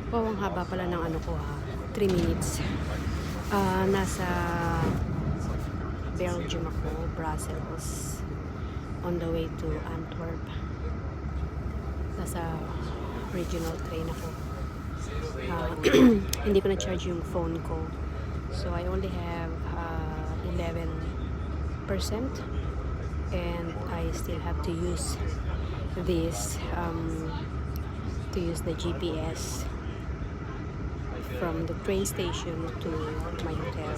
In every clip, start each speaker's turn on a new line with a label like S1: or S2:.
S1: Wow, ang haba pala ng ano ko ha. 3 minutes. Nasa Belgium ako, Brussels. On the way to Antwerp. Nasa regional train ako. Hindi ko na-charge yung phone ko. So, I only have 11%. And I still have to use this, to use the GPS from the train station to my hotel.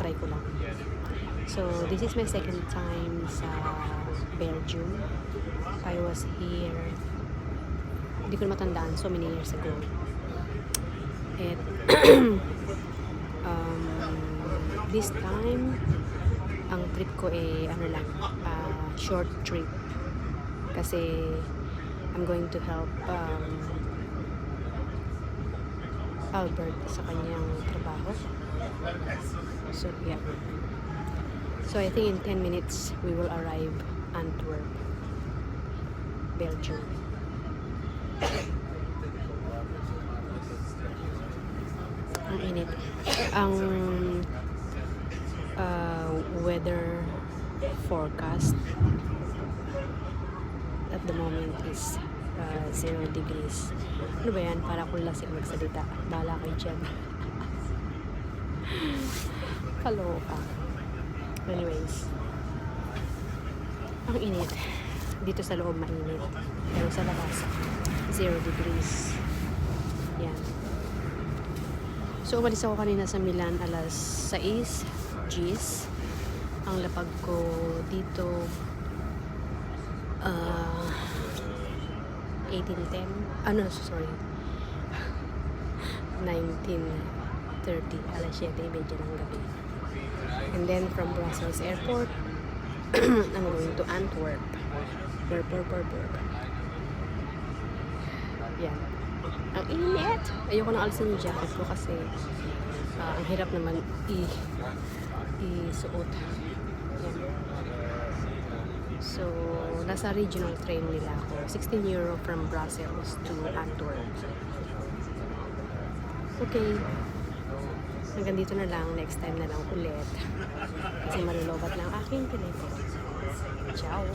S1: Try ko lang. So, this is my second time sa Belgium. I was here, hindi ko na matandaan, so many years ago. And this time, ang trip ko ano lang, short trip. Kasi I'm going to help Albert sa kanyang trabaho. So, yeah. So, I think in 10 minutes, we will arrive Antwerp, Belgium. Ang init. Ang weather forecast at the moment is 0 degrees. Ano ba yan? Para kung lasing magsalita. Bahala kayo dyan. Kaloka. Anyways. Ang init. Dito sa loob mainit. Pero sa labas, 0 degrees. Yan. So, umalis ako kanina sa Milan alas 6 Gs. Ang lapag ko dito 18:10. Sorry. 19:30. Alas 7:30 ng gabi. And then from Brussels Airport, I'm going to Antwerp. Yan. Ang init! Ayoko na alisin yung jacket ko kasi ang hirap naman isuot. Yan. So, nasa regional train nila ako. 16 euro from Brussels to Antwerp. Okay. Hanggang dito na lang. Next time na lang ulit. Kasi malulobat lang aking telepono. Ciao!